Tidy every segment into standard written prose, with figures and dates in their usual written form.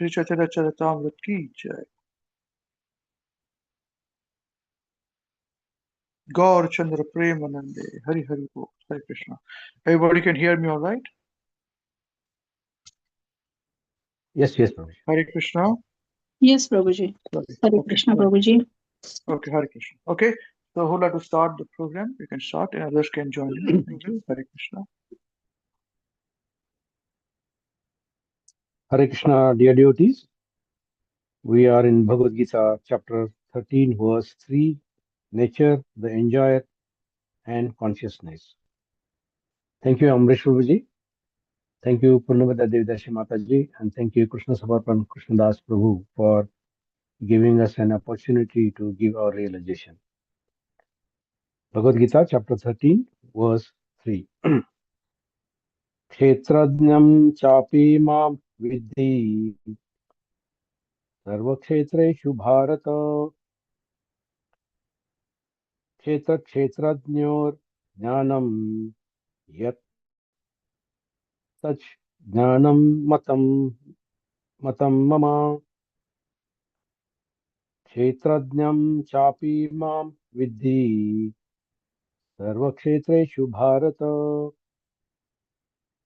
Shri Chaitanya Charitamrita ki jai. Gaur Chandra Premanande. Hari Hari Bol. Hare Krishna. Everybody can hear me all right? Yes, Prabhuji. Hare Krishna. Yes, Prabhuji. Sorry. Hare Okay. Krishna, Prabhuji. Okay, Hare Krishna. Okay, so who'd like to start the program? You can start and others can join in. Thank you. Hare Krishna. Hare Krishna, dear devotees. We are in Bhagavad Gita, chapter 13, verse 3, nature, the enjoyer, and consciousness. Thank you, Amrish Prabhuji. Thank you, Purnamada Devidashi Mataji, and thank you, Krishna Sabarpan Krishnadas Prabhu, for giving us an opportunity to give our realization. Bhagavad Gita, chapter 13, verse 3. Kshetrajnam chapi mam vidhi sarvakshetreshu bharata क्षेत्रज्ञोर ज्ञानम यत् तच् ज्ञानम मतम मतम मम क्षेत्रज्ञं चापि मां विद्धि सर्वक्षेत्रेषु भारत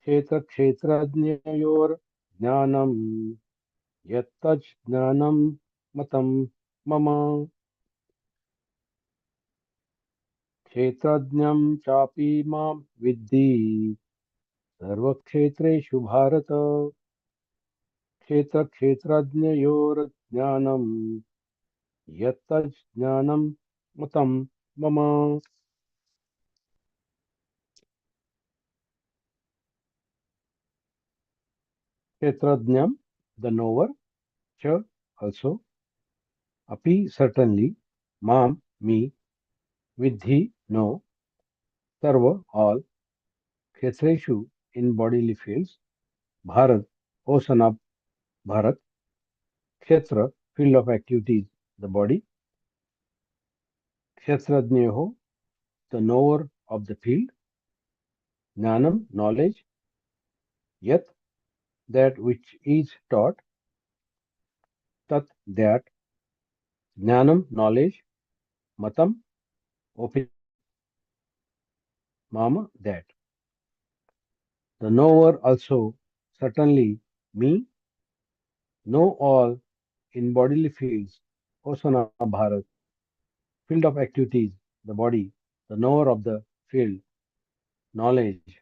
क्षेत्रज्ञयोर ज्ञानम यत् तच् ज्ञानम मतम मम क्षेत्रज्ञं चापि मां विद्धि सर्वक्षेत्रेषु भारत क्षेत्रज्ञयोर्ज्ञानं यत्तज्ज्ञानं मतं मम. Kshetrajnam, the knower, cha also, api certainly, mam me, vidhi no, sarva all, kshetreshu in bodily fields, bharat, O son of Bharat, kshetra, field of activities, the body, kshetrajnyoho, the knower of the field, jnanam, knowledge, yat, that which is taught, tat, that, jnanam, knowledge, matam, opinion, mama, that. The knower also, certainly, me, know all in bodily fields, O son of Bharat, field of activities, the body, the knower of the field, knowledge,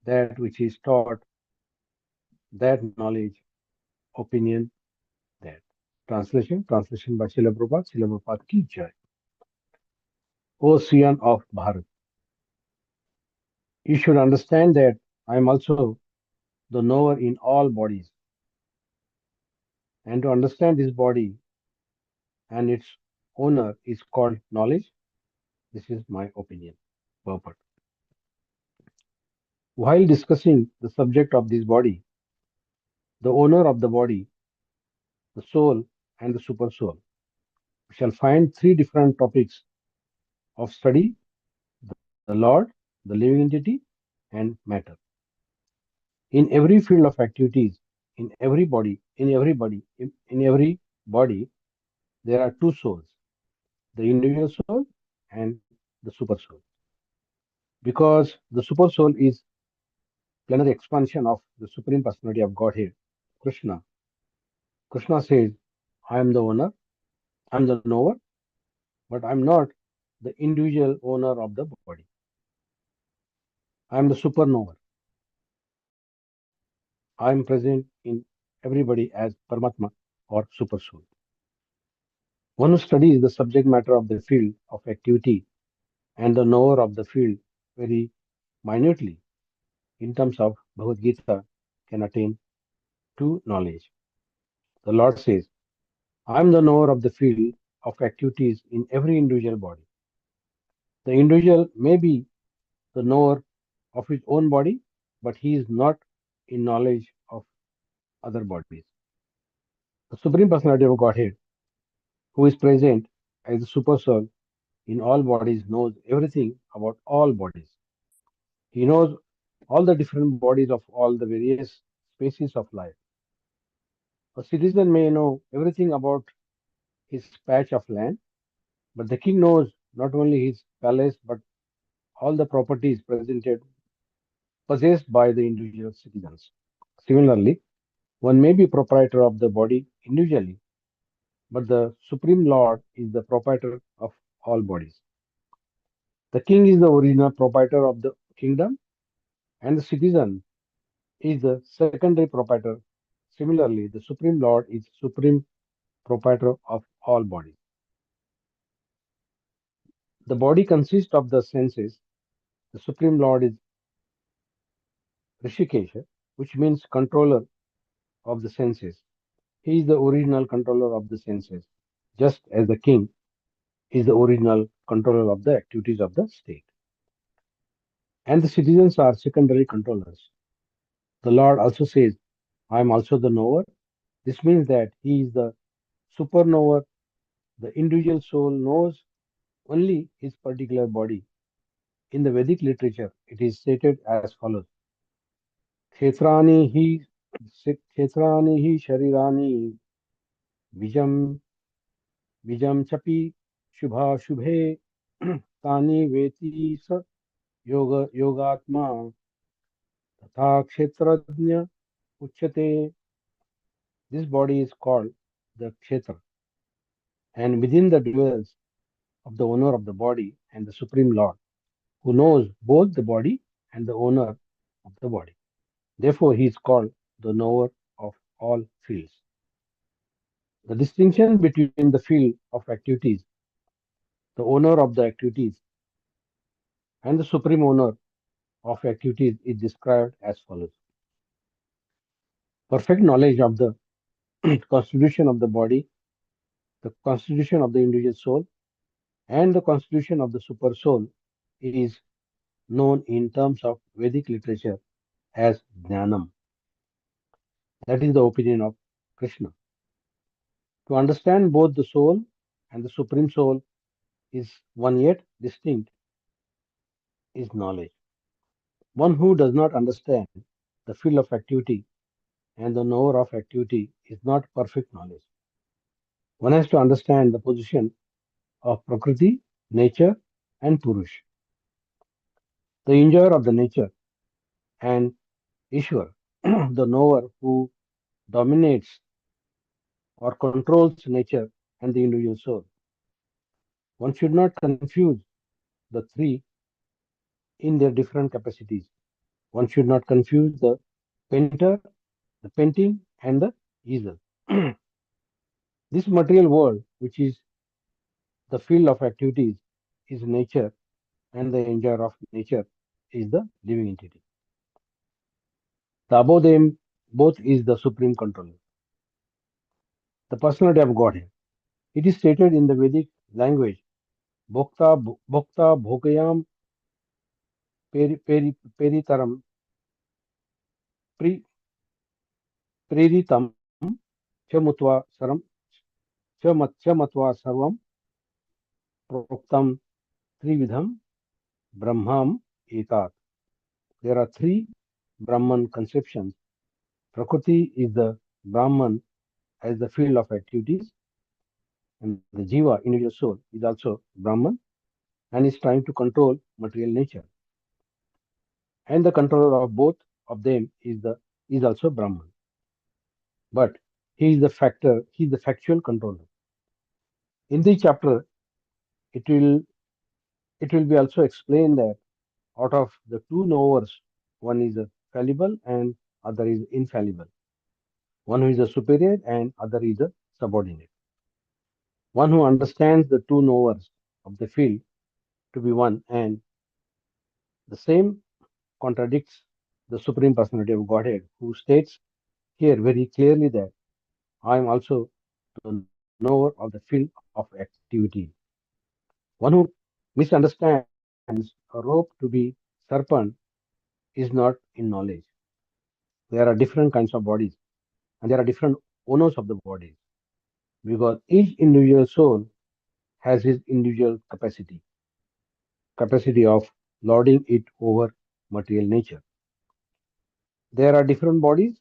that which is taught, that knowledge, opinion, that. Translation by Srila Prabhupada ki jai. O Scion of Bharat, you should understand that I am also the knower in all bodies. And to understand this body and its owner is called knowledge. This is my opinion. Purport. While discussing the subject of this body, the owner of the body, the soul, and the super soul, we shall find three different topics of study: the Lord, the living entity, and matter. In every field of activities, in every body, in every body, there are two souls: the individual soul and the super soul. Because the super soul is plenary expansion of the Supreme Personality of Godhead, Krishna. Krishna says, I am the owner, I am the knower, but I am not the individual owner of the body. I am the super knower. I am present in everybody as Paramatma or super soul. One who studies the subject matter of the field of activity and the knower of the field very minutely in terms of Bhagavad Gita can attain to knowledge. The Lord says, I am the knower of the field of activities in every individual body. The individual may be the knower of his own body, but he is not in knowledge of other bodies. The Supreme Personality of Godhead, who is present as the Super Soul in all bodies, knows everything about all bodies. He knows all the different bodies of all the various species of life. A citizen may know everything about his patch of land, but the king knows not only his palace but all the properties possessed by the individual citizens. Similarly, one may be proprietor of the body individually, but the Supreme Lord is the proprietor of all bodies. The king is the original proprietor of the kingdom, and the citizen is the secondary proprietor. Similarly, the Supreme Lord is supreme proprietor of all bodies. The body consists of the senses. The Supreme Lord is Rishikesha, which means controller of the senses. He is the original controller of the senses, just as the king is the original controller of the activities of the state. And the citizens are secondary controllers. The Lord also says, I am also the knower. This means that he is the superknower. The individual soul knows only his particular body. In the Vedic literature, it is stated as follows. Kshetrani hi kshetrani hi sharirani vijam vijam chapi shubha shubhe tani veti sa yogatma तथा क्षेत्रज्ञ उच्यते. This body is called the kshetra, and within the dwells of the owner of the body and the supreme lord, who knows both the body and the owner of the body. Therefore, he is called the knower of all fields. The distinction between the field of activities, the owner of the activities, and the supreme owner of activities is described as follows. Perfect knowledge of the constitution of the body, the constitution of the individual soul, and the constitution of the super soul is known in terms of Vedic literature as Jnanam. That is the opinion of Krishna. To understand both the soul and the supreme soul is one yet distinct is knowledge. One who does not understand the field of activity and the knower of activity is not perfect knowledge. One has to understand the position of Prakriti, nature, and Purush, the enjoyer of the nature, and Ishwar, the knower who dominates or controls nature and the individual soul. One should not confuse the three in their different capacities. One should not confuse the painter, the painting, and the easel. This material world, which is the field of activities, is nature, and the enjoyer of nature is the living entity. The above them both is the supreme controller, the personality of Godhead. It is stated in the Vedic language, Bhokta Bhokayam Peritaram Pri Preritam Chamutva Saram Chamatva Sarvam Proktam Trividham Brahmam Etat. There are three Brahman conceptions. Prakriti is the Brahman as the field of activities, and the Jiva, individual soul, is also Brahman and is trying to control material nature. And the controller of both of them is also Brahman. But he is the factual controller. In this chapter, it will it will be also explained that out of the two knowers, one is a fallible and other is infallible. One who is a superior and other is a subordinate. One who understands the two knowers of the field to be one and the same contradicts the Supreme Personality of Godhead, who states here very clearly that I am also the knower of the field of activity. One who misunderstands a rope to be serpent is not in knowledge. There are different kinds of bodies and there are different owners of the bodies because each individual soul has his individual capacity of lording it over material nature. There are different bodies,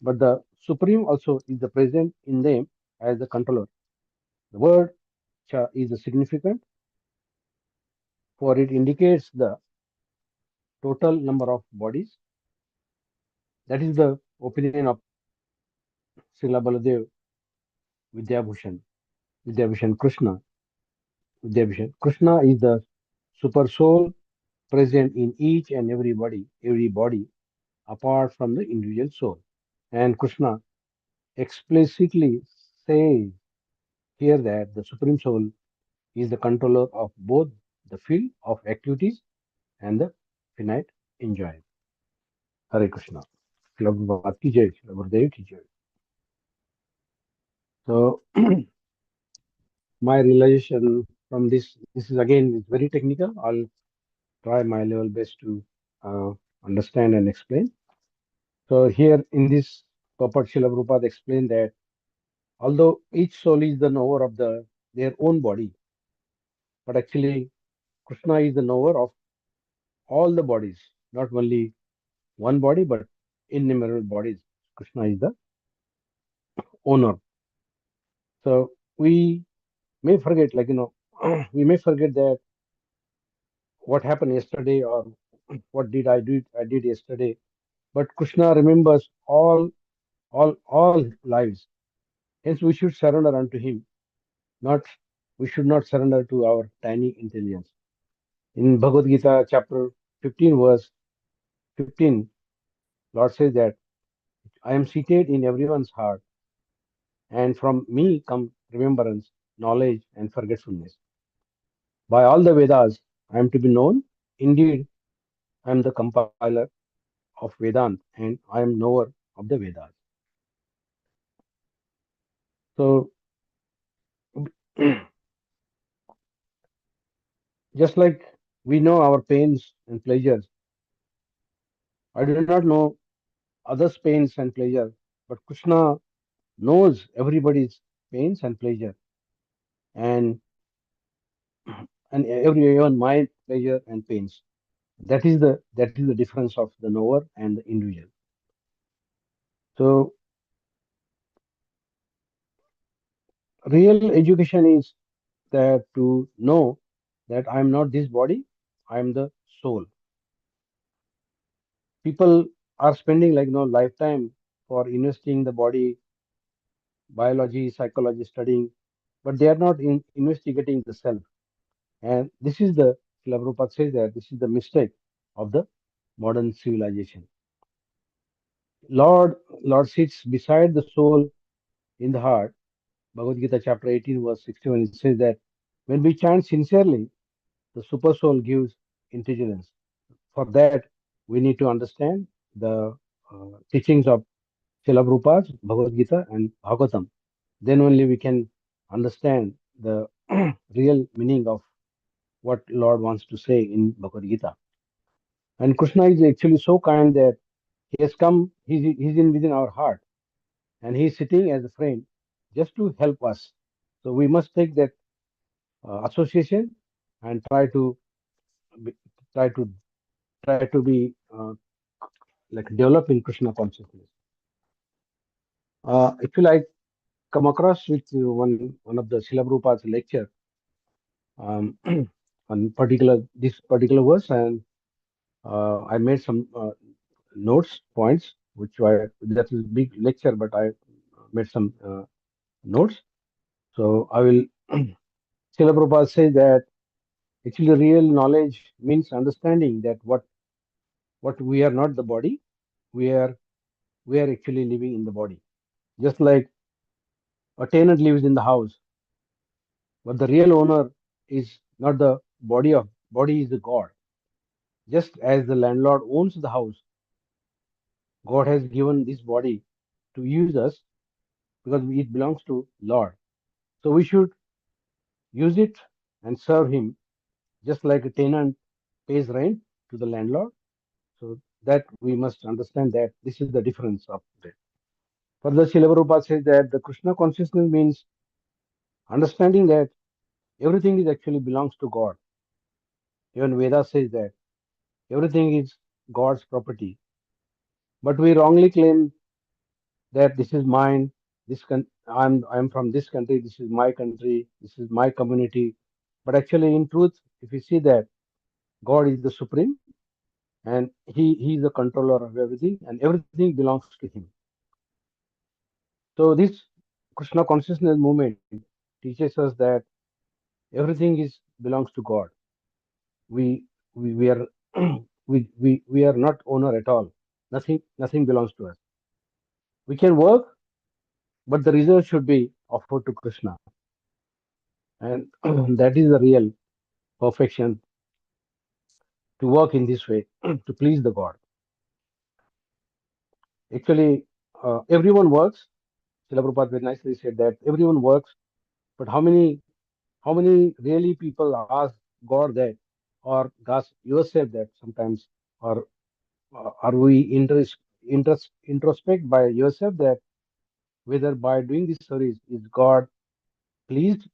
but the Supreme also is the present in them as the controller. The word cha is significant, for it indicates the total number of bodies. That is the opinion of Srila Baladev Vidyabhushan. Vidyabhushan Krishna. Vidyabhushan. Krishna is the super soul present in each and every body apart from the individual soul. And Krishna explicitly says here that the Supreme Soul is the controller of both the field of activities and the finite enjoyment. Hare Krishna. Shri Bhagavad ki jai, Shri Gurudev ki jai. So my realization from this is again is very technical. I'll try my level best to uh, understand and explain. So here in this purport, Srila Prabhupada explained that although each soul is the knower of their own body, but actually Krishna is the knower of all the bodies, not only one body, but innumerable bodies. Krishna is the owner. So we may forget, we may forget that what happened yesterday or what did I did yesterday. But Krishna remembers all lives. Hence we should surrender unto him. Not we should not surrender to our tiny intelligence. In Bhagavad Gita chapter 15 verse 15, Lord says that I am seated in everyone's heart, and from me come remembrance, knowledge, and forgetfulness. By all the Vedas, I am to be known. Indeed, I am the compiler of Vedant, and I am knower of the Vedas. So, just like we know our pains and pleasures, I do not know others' pains and pleasure, but Krishna knows everybody's pains and pleasure, and even my pleasure and pains. That is the difference of the knower and the individual. So real education is that to know that I am not this body, I am the soul. People are spending lifetime for investing the body, biology, psychology, studying, but they are not investigating the self. And this is the Srila Prabhupada says that this is the mistake of the modern civilization. Lord sits beside the soul in the heart. Bhagavad Gita chapter 18 verse 61 it says that when we chant sincerely, the super soul gives intelligence. For that, we need to understand the teachings of Srila Prabhupada's Bhagavad Gita and Bhagavatam. Then only we can understand the real meaning of what Lord wants to say in Bhagavad Gita. And Krishna is actually so kind that he has come, he's in within our heart, and he's sitting as a friend just to help us. So we must take that association and be, try to try to be develop in Krishna consciousness. Actually, I come across with one of the Srila Prabhupada's lecture on this particular verse, and I made some notes points, that is big lecture, but I made some notes. So I will. Srila Prabhupada says that actually real knowledge means understanding that what we are not the body, we are we are actually living in the body. Just like a tenant lives in the house, but the real owner is not the body is the God. Just as the landlord owns the house, God has given this body to use us because it belongs to Lord. So we should use it and serve Him, just like a tenant pays rent to the landlord. So that we must understand that this is the difference of it. Further, Srila Prabhupada says that the Krishna consciousness means understanding that everything is actually belongs to God. Even Veda says that everything is God's property. But we wrongly claim that this is mine. I'm from this country. This is my country. This is my community. But actually, in truth, if you see that God is the supreme, and he is the controller of everything, and everything belongs to him. So this Krishna consciousness movement teaches us that everything is belongs to God. We are we are not owner at all. Nothing belongs to us. We can work, but the result should be offered to Krishna, and that is the real perfection, to work in this way to please the God. Actually, everyone works. Srila Prabhupada very nicely said that everyone works, but how many really people ask God that, or ask yourself that sometimes, or are we introspect by yourself that whether by doing this service is God pleased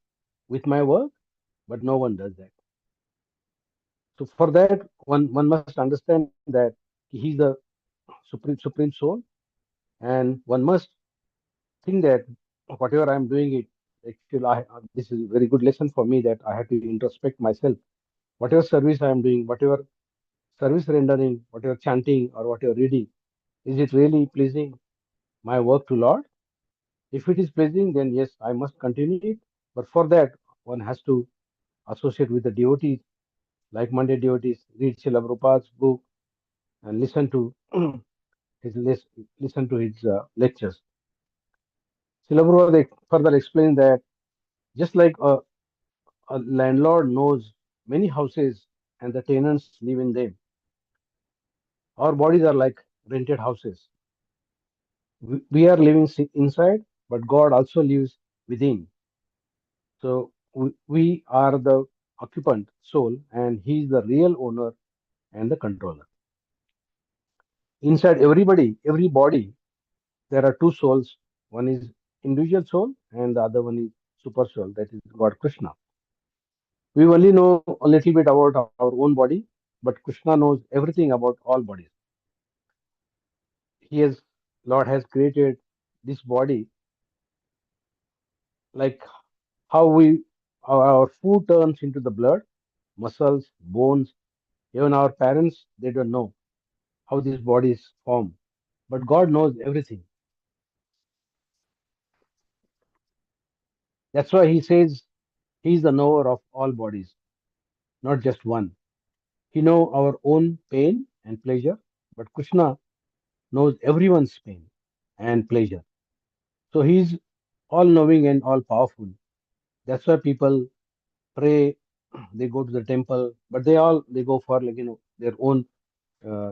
with my work? But no one does that. So for that, one must understand that He's the supreme soul, and one must think that whatever I'm doing it, actually this is a very good lesson for me, that I have to introspect myself. Whatever service I am doing, whatever service rendering, whatever chanting or whatever reading, is it really pleasing my work to Lord? If it is pleasing, then yes, I must continue it. But for that, one has to associate with the devotees, like-minded devotees, read Srila Prabhupada's book, and listen to his lectures. Srila Prabhupada further explains that just like a landlord knows many houses and the tenants live in them, our bodies are like rented houses. We are living inside, but God also lives within. So we are the occupant soul, and He is the real owner and the controller. Inside every body, there are two souls. One is individual soul, and the other one is super soul, that is God Krishna. We only know a little bit about our own body, but Krishna knows everything about all bodies. He has Lord has created this body, like how our food turns into the blood, muscles, bones. Even our parents, they don't know how these bodies form, but God knows everything. That's why He says He's the knower of all bodies, not just one. He knows our own pain and pleasure, but Krishna knows everyone's pain and pleasure. So He's all knowing and all powerful. That's why people pray, they go to the temple, but they go for, like, their own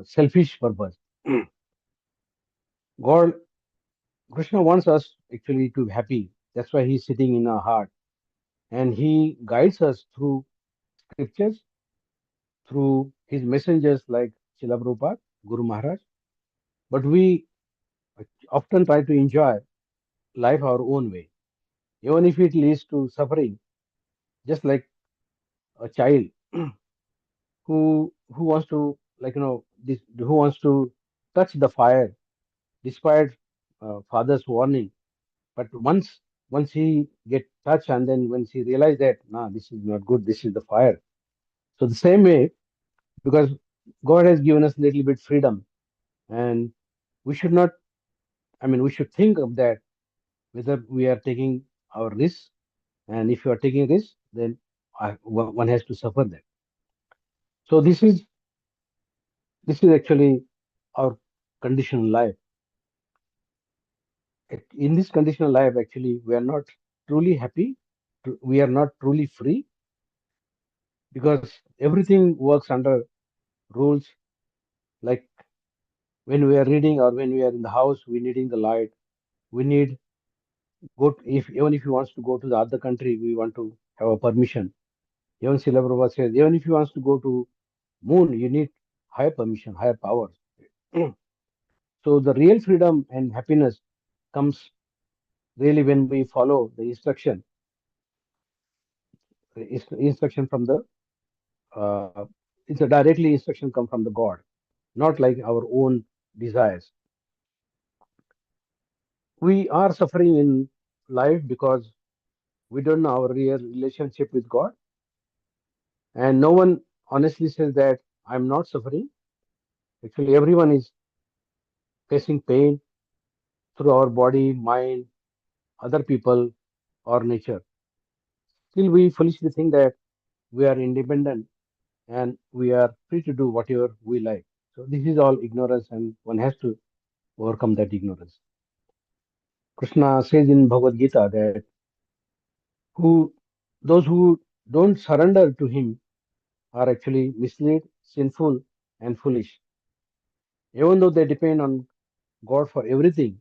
selfish purpose. God, Krishna wants us actually to be happy. That's why He's sitting in our heart, and He guides us through scriptures, through His messengers like Srila Prabhupada, Guru Maharaj. But we often try to enjoy life our own way, even if it leads to suffering, just like a child who wants to, who wants to touch the fire despite father's warning. But once he get touched, and then once he realize that, nah, this is not good, this is the fire. So the same way, because God has given us a little bit freedom, and we should not, we should think of that, whether we are taking our risks, and if you are taking risks, then one has to suffer that. So this is actually our conditional life. In this conditional life, actually, we are not truly happy. We are not truly free, because everything works under rules. Like when we are reading, or when we are in the house, we needing the light. We need if even if he wants to go to the other country, we want to have a permission. Even Srila Prabhupada says, even if he wants to go to moon, you need higher permission, higher powers. So the real freedom and happiness comes really when we follow the instruction from the uh, it's a directly instruction come from the God, not like our own desires. We are suffering in life because we don't know our real relationship with God, and no one honestly says that I'm not suffering. Actually, everyone is facing pain through our body, mind, other people, or nature. Still, we foolishly think that we are independent and we are free to do whatever we like. So, this is all ignorance, and one has to overcome that ignorance. Krishna says in Bhagavad Gita that who those who don't surrender to him are actually misled, sinful, and foolish. Even though they depend on God for everything,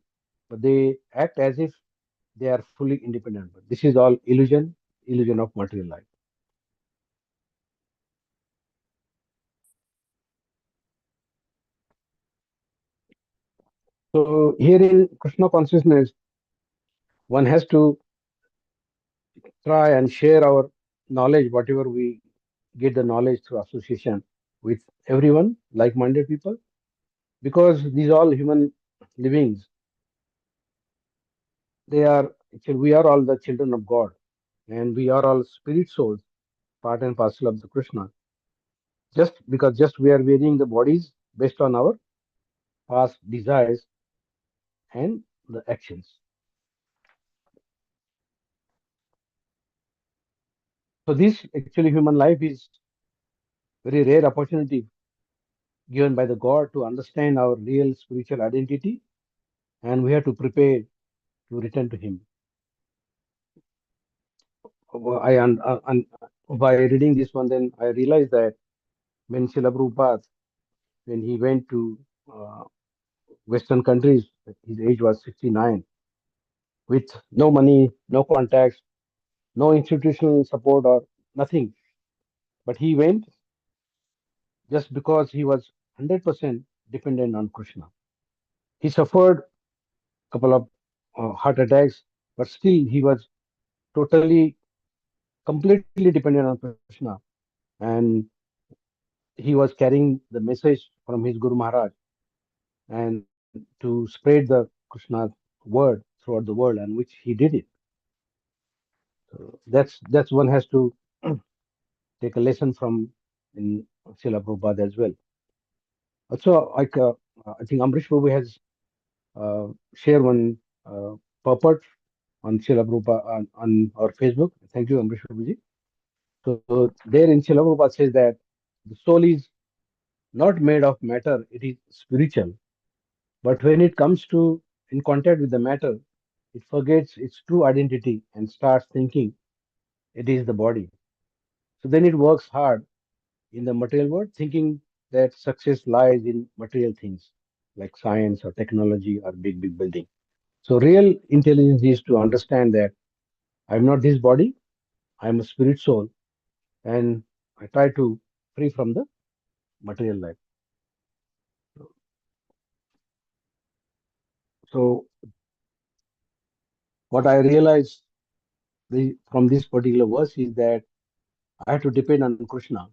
but they act as if they are fully independent. But this is all illusion, illusion of material life. So here in Krishna consciousness, one has to try and share our knowledge, whatever we get the knowledge through association with everyone, like-minded people, because these all human livings, they are actually we are all the children of God, and we are all spirit souls, part and parcel of the Krishna. Just we are varying the bodies based on our past desires and the actions. So this actually human life is very rare opportunity given by the God to understand our real spiritual identity, and we have to prepare to return to Him. By reading this one, then I realized that when Srila Prabhupada, when he went to uh, Western countries, his age was 69, with no money, no contacts, no institutional support or nothing. But he went just because he was 100% dependent on Krishna. He suffered a couple of heart attacks, but still he was totally, completely dependent on Krishna. And he was carrying the message from his Guru Maharaj and to spread the Krishna's word throughout the world, and which he did it. So that's one has to take a lesson from in Srila Prabhupada as well. Also, I think Amrish Prabhu has share one purport on Srila Prabhupada on our Facebook. Thank you, Amrish Prabhuji. So there in Srila Prabhupada says that the soul is not made of matter; it is spiritual. But when it comes to in contact with the matter, it forgets its true identity and starts thinking it is the body. So then it works hard in the material world, thinking that success lies in material things like science or technology or big building. So real intelligence is to understand that I'm not this body, I'm a spirit soul, and I try to free from the material life. So what I realized from this particular verse is that I have to depend on Krishna,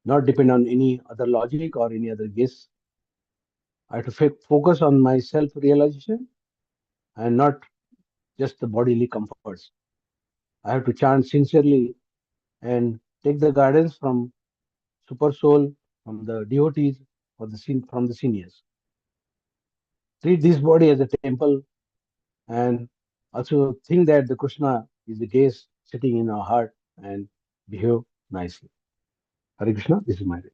not depend on any other logic or any other guess. I have to focus on my self-realization and not just the bodily comforts. I have to chant sincerely and take the guidance from super soul, from the devotees, or from the seniors. Treat this body as a temple, and also think that the Krishna is the guest sitting in our heart, and behave nicely. Hare Krishna, this is my religion.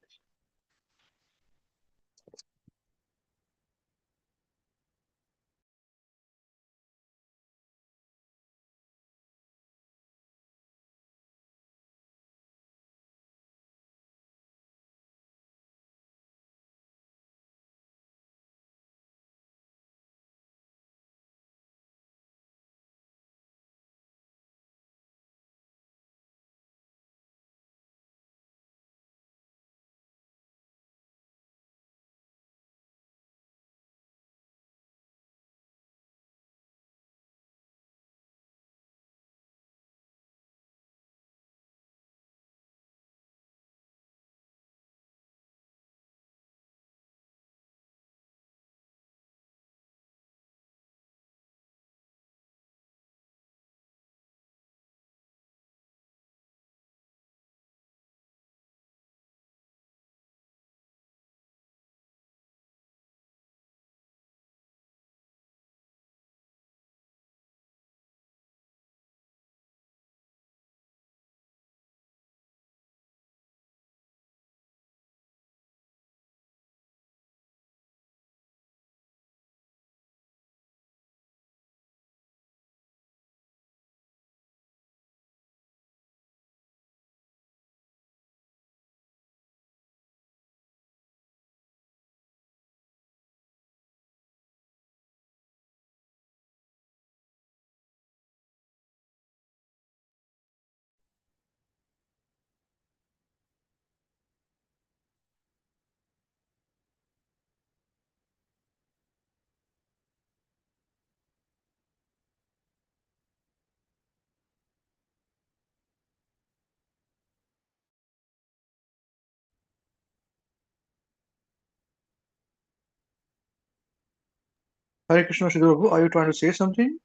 Hare Krishna, Sridhar Prabhu, are you trying to say something?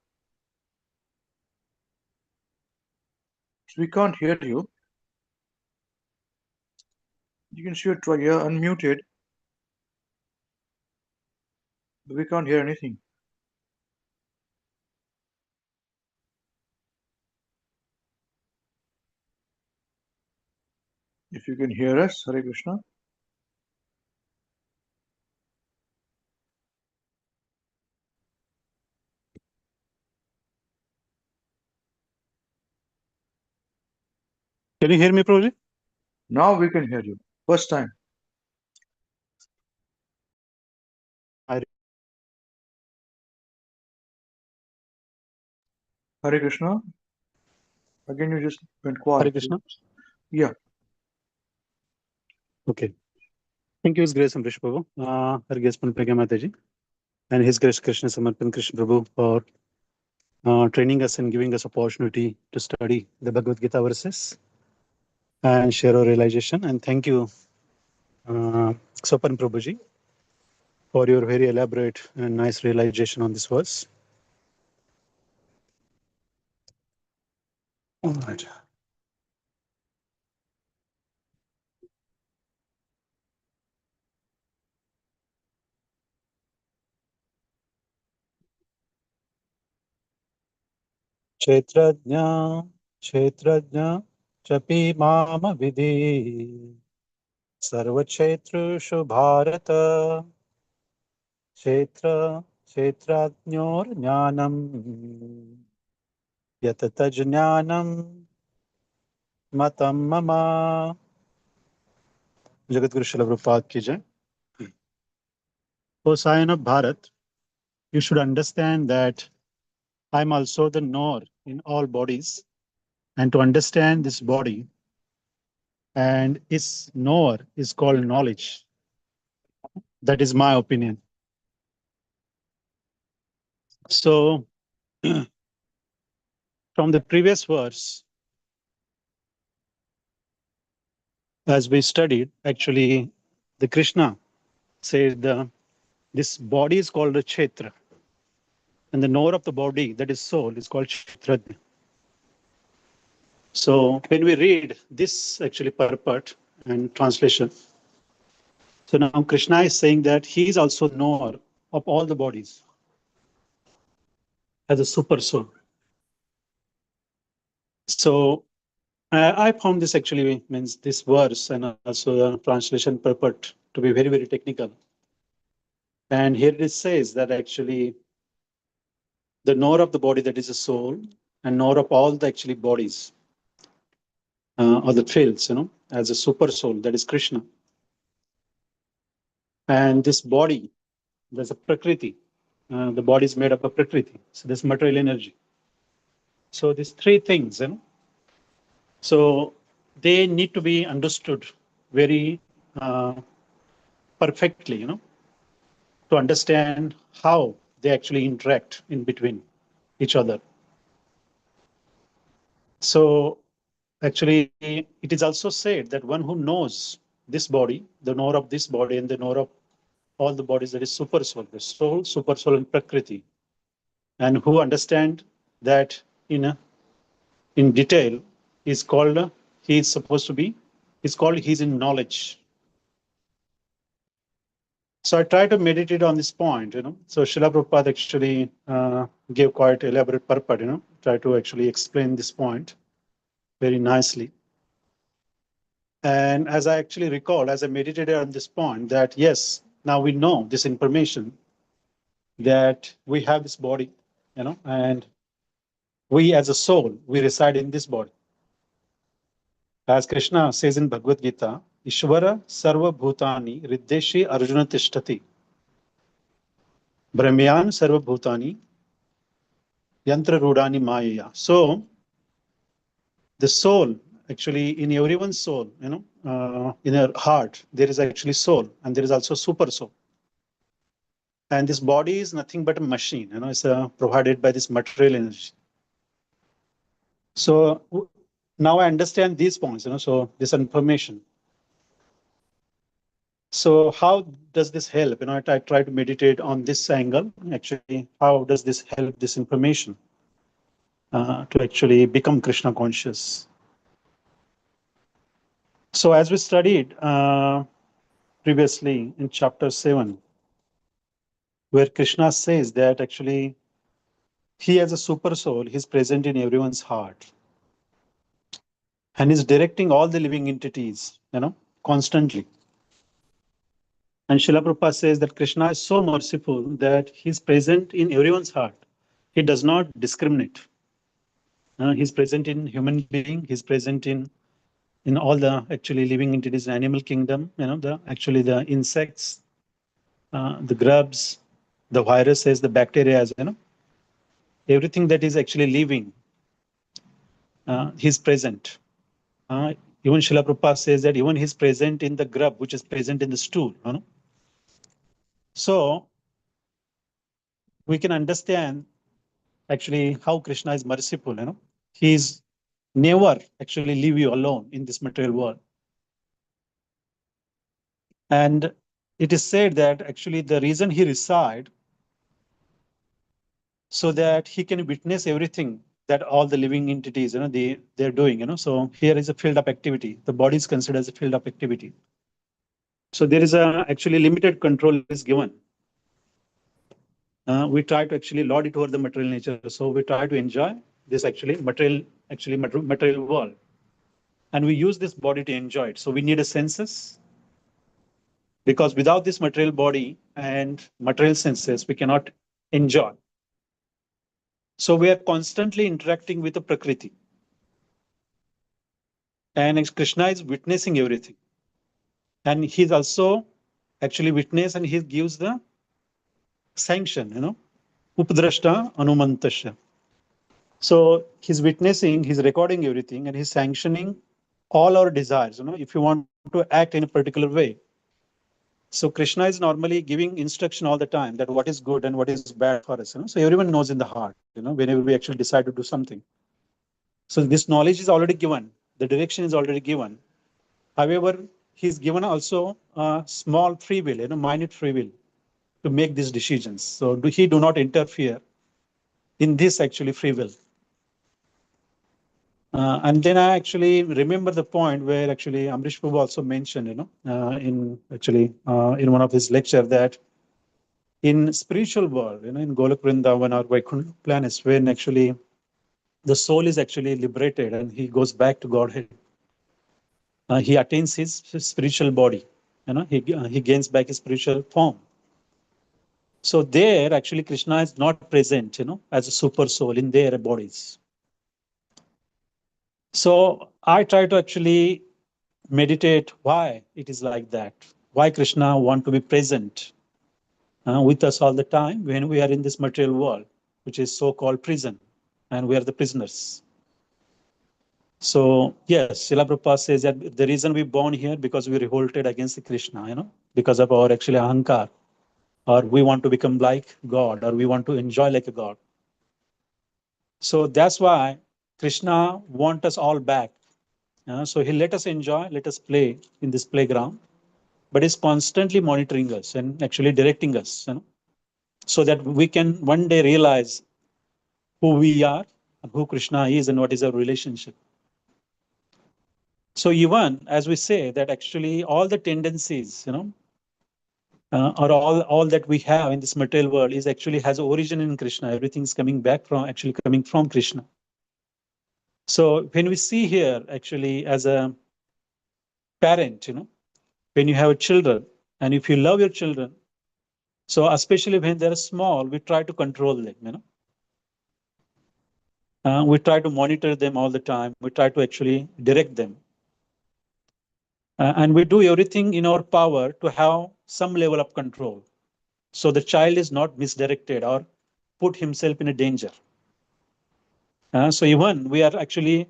We can't hear you. You can sure try. You're unmuted, but we can't hear anything. If you can hear us, Hare Krishna. Can you hear me, Prabhuji? Now we can hear you. First time. Hare Krishna. Again, you just went quiet. Hare Krishna. Yeah. Okay. Thank you, His Grace Amrish Prabhu, Hare Grace Punpega Mataji, and His Grace Krishna Samarpan Krishna Prabhu for training us and giving us opportunity to study the Bhagavad Gita verses and share our realization. And thank you, Sopan Prabhuji, for your very elaborate and nice realization on this verse. All right. Kshetrajna, Kshetrajna, Chapi Mama Vidhi, Sarvakshetrushu Bharata, Kshetra, Kshetrajnor Jnanam, Yatatajnanam, Matam Mama. Jagadguru Srila Prabhupada ki jai. O Scion of Bharat, you should understand that I am also the knower in all bodies, and to understand this body and its knower is called knowledge. That is my opinion. So, from the previous verse, as we studied, actually, the Krishna said this body is called a Kshetra, and the knower of the body, that is soul, is called Kshetrajna. So, when we read this actually purport and translation, so now Krishna is saying that he is also knower of all the bodies as a super soul. So I found this actually means this verse and also the translation purport to be very, very technical. And here it says that actually the knower of the body, that is a soul, and knower of all the actually bodies or the fields, as a super soul, that is Krishna. And this body, there's a Prakriti. The body is made up of Prakriti. So there's material energy. So these three things, so they need to be understood very perfectly, to understand how they actually interact in between each other. So actually, it is also said that one who knows this body, the knower of this body and the knower of all the bodies, that is super soul, the soul, super soul and Prakriti, and who understand that in detail is called, he is supposed to be, is called he's in knowledge. So I try to meditate on this point, So Srila Prabhupada actually gave quite elaborate purport, try to actually explain this point very nicely. And as I actually recall, as I meditated on this point, that yes, now we know this information, that we have this body, and we as a soul, we reside in this body. As Krishna says in Bhagavad Gita, Ishvara sarva bhutani riddeshi arjuna tishtati. Brahmyan sarva bhutani yantra rudani maya. So the soul, actually in everyone's soul, in her heart, there is actually soul, and there is also super soul. And this body is nothing but a machine, it's provided by this material energy. So now I understand these points, so this information. So how does this help? I try to meditate on this angle. Actually, how does this help, this information, to actually become Krishna conscious? So as we studied previously in chapter 7, where Krishna says that actually he as a super soul, he's present in everyone's heart and is directing all the living entities, constantly. And Srila Prabhupada says that Krishna is so merciful that he's present in everyone's heart. He does not discriminate. He's present in human being. He's present in all the actually living entities, animal kingdom. The insects, the grubs, the viruses, the bacteria, everything that is actually living. He's present. Even Srila Prabhupada says that even he's present in the grub, which is present in the stool. So we can understand actually how Krishna is merciful. He's never actually leave you alone in this material world. And it is said that actually the reason he reside so that he can witness everything that all the living entities, they're doing. So here is a field of activity. The body is considered as a field of activity. So there is a actually limited control is given. We try to actually lord it over the material nature. So we try to enjoy this material world. And we use this body to enjoy it. So we need a senses, because without this material body and material senses, we cannot enjoy. So we are constantly interacting with the Prakriti. And Krishna is witnessing everything. And he's also actually witness, and he gives the sanction, Upadrashta Anumantasya. So he's witnessing, he's recording everything, and he's sanctioning all our desires. If you want to act in a particular way. So Krishna is normally giving instruction all the time that what is good and what is bad for us. So everyone knows in the heart, whenever we actually decide to do something. So this knowledge is already given. The direction is already given. However, he's given also a small free will, minute free will to make these decisions. So he do not interfere in this actually free will. And then I actually remember the point where actually Amrish Prabhu also mentioned, in one of his lecture that in spiritual world, in Golok Vrindavan or Vaikuntha planets, when actually the soul is actually liberated and he goes back to Godhead, he attains his spiritual body, he gains back his spiritual form. So there actually Krishna is not present, as a super soul in their bodies. So I try to actually meditate why it is like that, why Krishna want to be present with us all the time when we are in this material world, which is so-called prison, and we are the prisoners. So yes, Srila Prabhupada says that the reason we born here because we revolted against Krishna, because of our actually ahankar, or we want to become like God, or we want to enjoy like a God. So that's why Krishna wants us all back. So he let us enjoy, let us play in this playground, but he's constantly monitoring us and actually directing us, so that we can one day realize who we are, and who Krishna is, and what is our relationship. So even as we say that actually all the tendencies, or all that we have in this material world is actually has origin in Krishna. Everything's coming from Krishna. So when we see here actually as a parent, when you have children, and if you love your children, so especially when they're small, we try to control them, we try to monitor them all the time. We try to actually direct them. And we do everything in our power to have some level of control, so the child is not misdirected or put himself in a danger. So even we are actually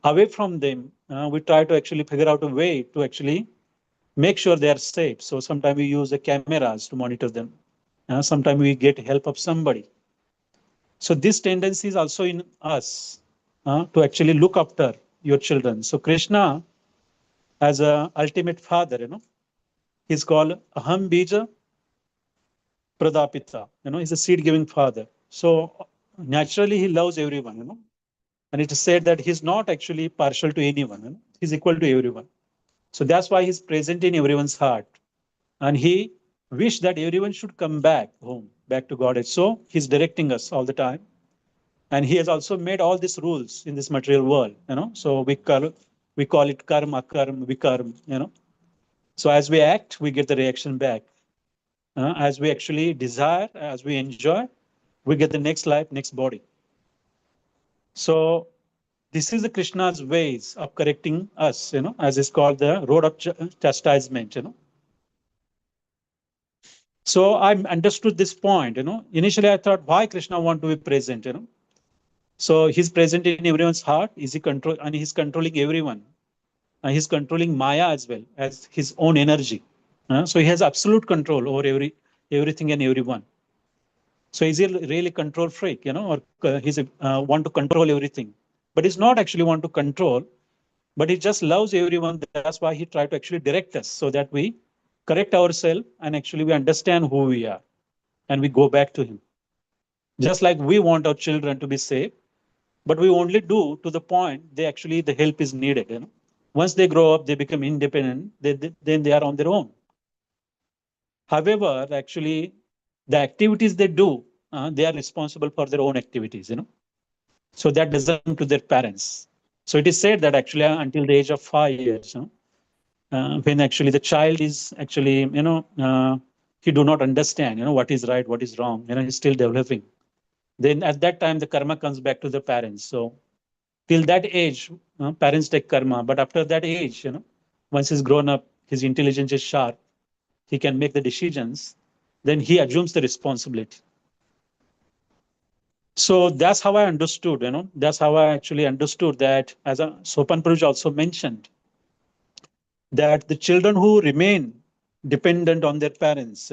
away from them, we try to actually figure out a way to actually make sure they are safe. So sometimes we use the cameras to monitor them. Sometimes we get help of somebody. So this tendency is also in us, to actually look after your children. So Krishna, as a ultimate father, He's called Aham Bija Pradapita. He's a seed-giving father. So naturally, he loves everyone. And it is said that he's not actually partial to anyone. He's equal to everyone. So that's why he's present in everyone's heart. And he wished that everyone should come back home, back to God. So he's directing us all the time. And he has also made all these rules in this material world. So we call it karma, karma, vikarma. So as we act, we get the reaction back. As we actually desire, as we enjoy, we get the next life, next body. So this is the Krishna's ways of correcting us, as is called the road of chastisement. So I understood this point. Initially I thought, why Krishna want to be present? So he's present in everyone's heart. Is he control? And he's controlling everyone. And he's controlling Maya as well as his own energy. So he has absolute control over everything and everyone. So is he really control freak, or he's want to control everything? But he's not actually want to control, but he just loves everyone. That's why he tried to actually direct us so that we correct ourselves and actually we understand who we are and we go back to him. Just like we want our children to be safe, but we only do to the point the help is needed. Once they grow up, they become independent, then they are on their own. However, actually, the activities they do, they are responsible for their own activities. So that doesn't come to their parents. So it is said that actually until the age of 5 years, when actually the child is actually, he do not understand, what is right, what is wrong, he's still developing. Then at that time, the karma comes back to the parents. So till that age, parents take karma. But after that age, once he's grown up, his intelligence is sharp, he can make the decisions, then he assumes the responsibility. So that's how I understood, that's how I actually understood that, as Sopan Prabhuji also mentioned, that the children who remain dependent on their parents,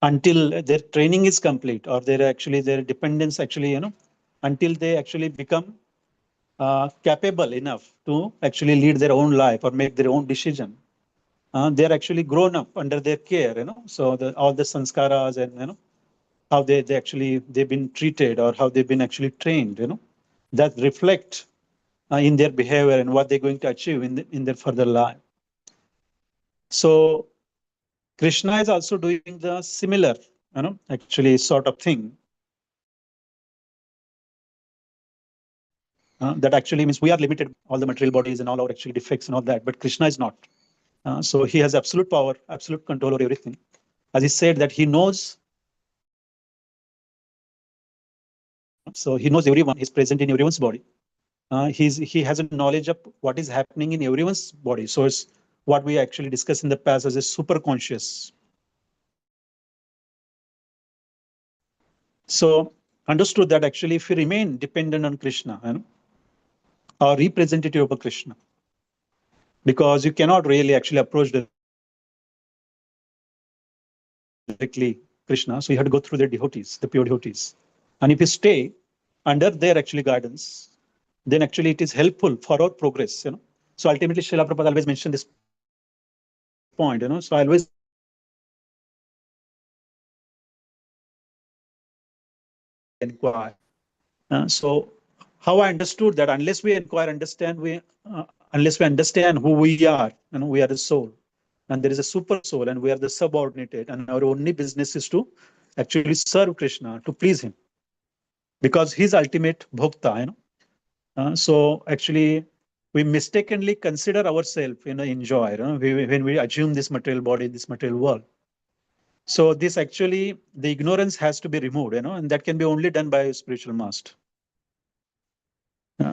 until their training is complete or their dependence until they actually become capable enough to actually lead their own life or make their own decision. They're actually grown up under their care, so all the sanskaras and how they've been treated or how they've been actually trained, that reflect in their behavior and what they're going to achieve in their further life. So Krishna is also doing the similar, actually sort of thing. That actually means we are limited by all the material bodies and all our actually defects and all that, but Krishna is not. So he has absolute power, absolute control over everything. As he said that he knows. So he knows everyone. He's present in everyone's body. He has a knowledge of what is happening in everyone's body. So it's what we actually discussed in the past as a super conscious. So understood that actually if we remain dependent on Krishna, or representative of Krishna, because you cannot really actually approach directly Krishna, so you have to go through the devotees, the pure devotees. And if you stay under their actually guidance, then actually it is helpful for our progress. So ultimately, Srila Prabhupada always mentioned this point. So I always inquire. So how I understood that unless we inquire, unless we understand who we are, we are the soul, and there is a super soul, and we are the subordinated, and our only business is to actually serve Krishna, to please him, because he's ultimate bhokta. So actually, we mistakenly consider ourselves, enjoy, when we assume this material body, this material world. So this actually, the ignorance has to be removed, and that can be only done by a spiritual master.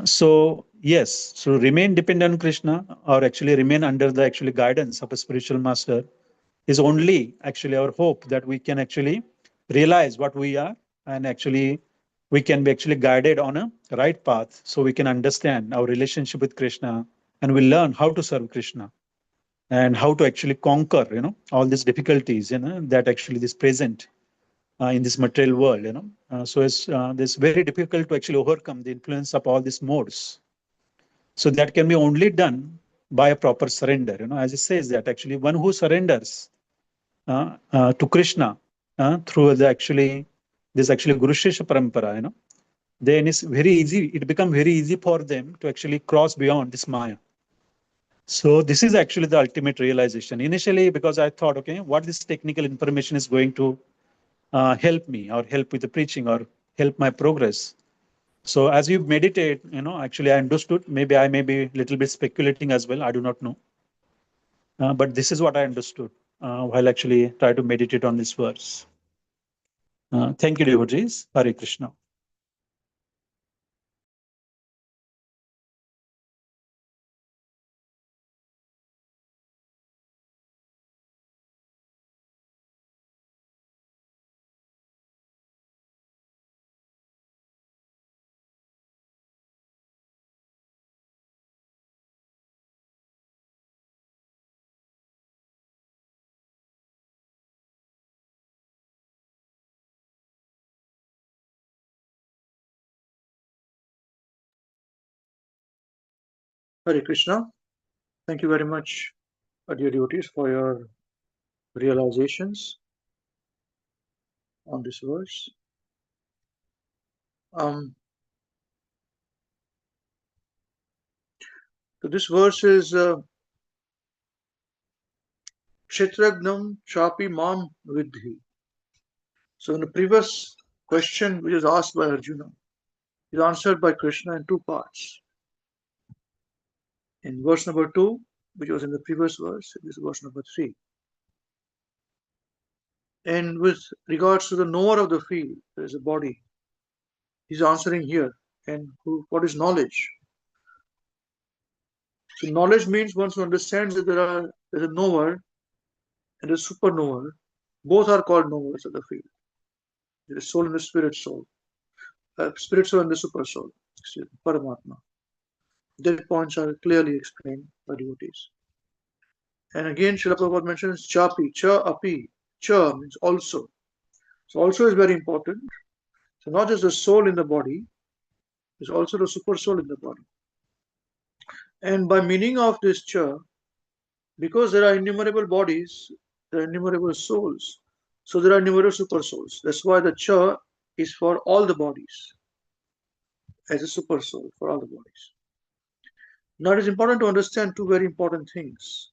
So yes, so remain dependent on Krishna, or actually remain under the actually guidance of a spiritual master, is only actually our hope that we can actually realize what we are, and actually we can be actually guided on a right path, so we can understand our relationship with Krishna, and we learn how to serve Krishna and how to actually conquer, all these difficulties, that actually is present in this material world, so it's very difficult to actually overcome the influence of all these modes. So that can be only done by a proper surrender. As it says that actually one who surrenders to Krishna through this actually Guru Shishya Parampara, then it's very easy. It becomes very easy for them to actually cross beyond this Maya. So this is actually the ultimate realization. Initially, because I thought, okay, what this technical information is going to help me or help with the preaching or help my progress. So as you meditate, actually I understood, maybe I may be a little bit speculating as well, I do not know. But this is what I understood while actually try to meditate on this verse. Thank you, devotees. Hare Krishna. Hare Krishna. Thank you very much, dear devotees, for your realizations on this verse. So this verse is Kshetragnam Chapi Mam Vidhi. So in the previous question which is asked by Arjuna, is answered by Krishna in two parts. In verse number 2, which was in the previous verse, this is verse number 3. And with regards to the knower of the field, there is a body. He's answering here. And what is knowledge? So knowledge means once you understand that there's a knower and a super knower. Both are called knowers of the field. There is soul and the spirit soul. Spirit soul and the super soul. Paramatma. Their points are clearly explained by devotees. And again, Srila Prabhupada mentions chapi, cha api. Cha means also. So also is very important. So not just the soul in the body, there's also the super soul in the body. And by meaning of this cha, because there are innumerable bodies, there are innumerable souls. So there are innumerable super souls. That's why the cha is for all the bodies, as a super soul for all the bodies. Now it is important to understand two very important things.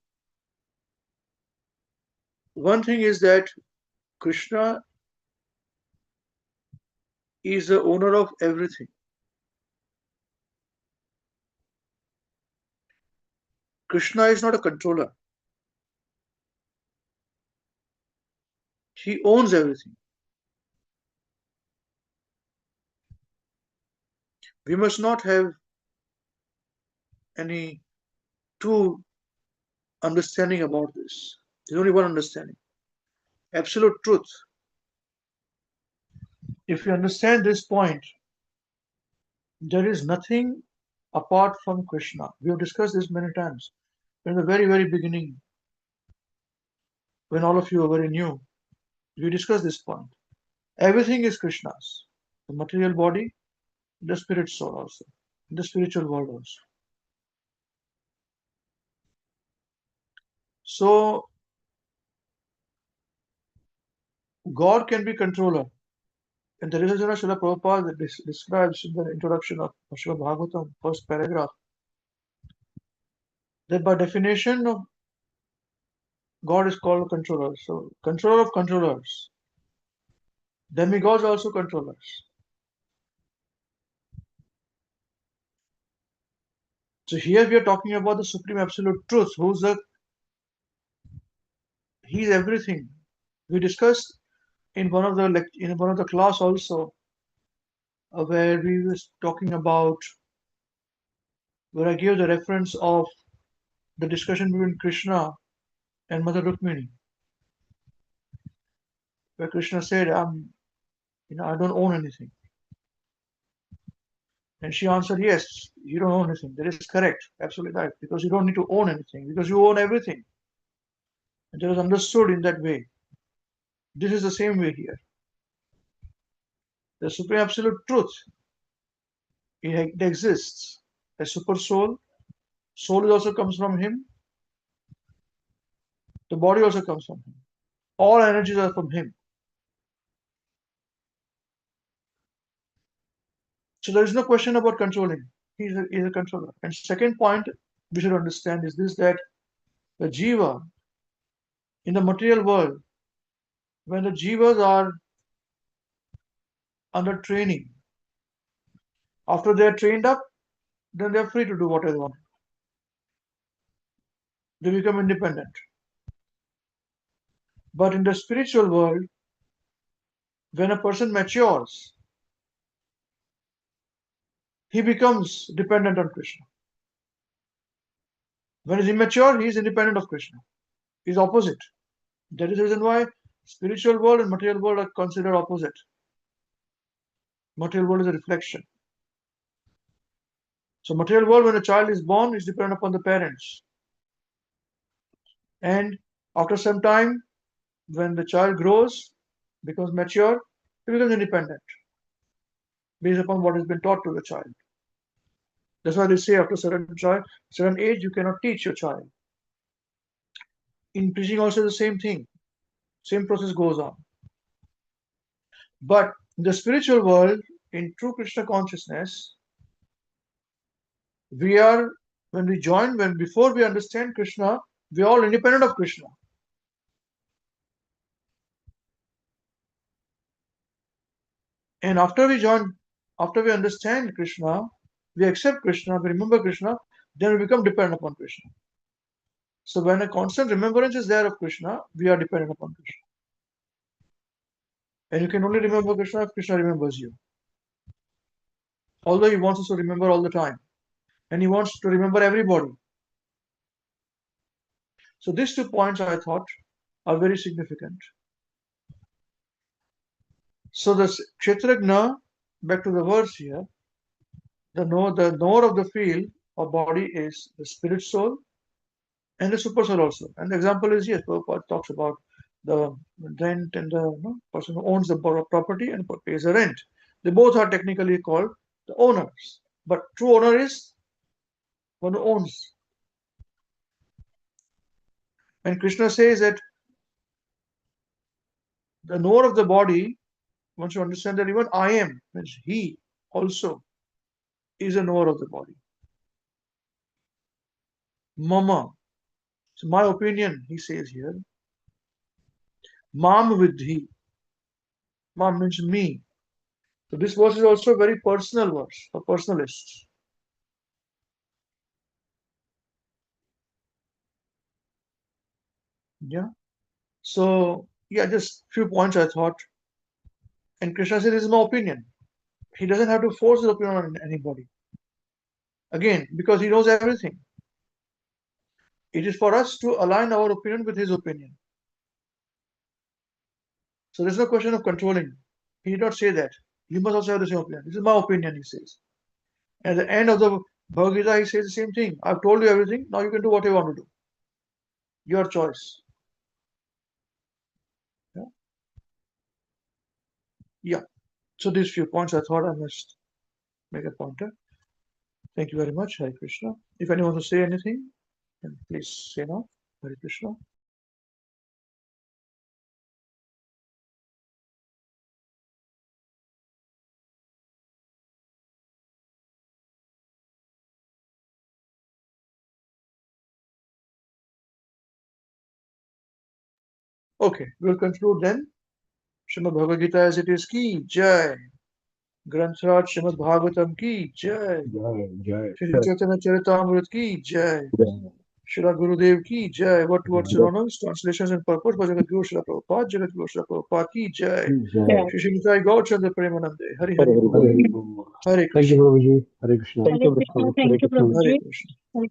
One thing is that Krishna is the owner of everything. Krishna is not a controller. He owns everything. We must not have any two understanding about this. There's only one understanding. Absolute truth. If you understand this point, there is nothing apart from Krishna. We have discussed this many times. In the very, very beginning, when all of you are very new, we discussed this point. Everything is Krishna's. The material body, the spirit soul also, the spiritual world also. So, God can be controller. And the reason Srila Prabhupada describes in the introduction of Srimad Bhagavatam, first paragraph, that by definition of God is called controller. So, controller of controllers. Demigods are also controllers. So here we are talking about the Supreme Absolute Truth, He's everything. We discussed in one of the class also, where we was talking about, where I gave the reference of the discussion between Krishna and Mother Rukmini, where Krishna said, I don't own anything. And she answered, yes, you don't own anything. That is correct, absolutely right, because you don't need to own anything, because you own everything. And it was understood in that way. This is the same way here. The Supreme Absolute Truth, it exists. A super soul, Soul also comes from him. The body also comes from him. All energies are from him. So there is no question about controlling. He's a controller. And second point we should understand is this, that the jiva in the material world, when the jivas are under training, after they are trained up, then they are free to do whatever they want. They become independent. But in the spiritual world, when a person matures, he becomes dependent on Krishna. When he's immature, he is independent of Krishna. He's opposite. That is the reason why spiritual world and material world are considered opposite. Material world is a reflection. So material world, when a child is born, is dependent upon the parents. And after some time, when the child grows, becomes mature, he becomes independent, based upon what has been taught to the child. That's why they say after certain age, you cannot teach your child. In preaching also the same thing. Same process goes on. But in the spiritual world, in true Krishna consciousness, before we understand Krishna, we are all independent of Krishna. And after we understand Krishna, we accept Krishna, we remember Krishna, then we become dependent upon Krishna. So when a constant remembrance is there of Krishna, we are dependent upon Krishna. And you can only remember Krishna if Krishna remembers you. Although he wants us to remember all the time. And he wants to remember everybody. So these 2 points I thought are very significant. So the Kshetrajna, back to the verse here, the knower of the field or body is the spirit soul and the super soul also. And the example is, yes, Prabhupada talks about the rent and the person who owns the property and pays the rent. They both are technically called the owners. But true owner is one who owns. And Krishna says that the knower of the body, once you understand that even I am, means he also is a knower of the body. Mama. So my opinion, he says here. Mam vidhi. Mam means me. So this verse is also a very personal verse for personalists. Yeah. So yeah, just few points I thought. And Krishna said, this is my opinion. He doesn't have to force his opinion on anybody. Again, because he knows everything. It is for us to align our opinion with his opinion. So there's no question of controlling. He did not say that. You must also have the same opinion. This is my opinion, he says. At the end of the Bhagavad Gita, he says the same thing. I've told you everything. Now you can do what you want to do. Your choice. Yeah. So these few points I thought I must make a pointer. Thank you very much, Hare Krishna. If anyone wants to say anything, then please say now. Hare Krishna. Okay, we'll conclude then. Srimad Bhagavad Gita as it is ki jai. Granthrat Srimad Bhagavatam ki jai. Jai. Shri Chaitanya Charitamrita ki jai. Srila Gurudev ki jai. What words synonyms, translations and purport for Jagat Guru Srila Prabhupada, Jagat Guru Srila Prabhupada ki jai. Shri Shri Nitai Gaur Chandra Premanande. Hari Hari. Hare Thank you, Krishna. Prabhuji. Hare Krishna. Thank you, Krishna. Thank you, Hare Prabhuji. Krishna. Hare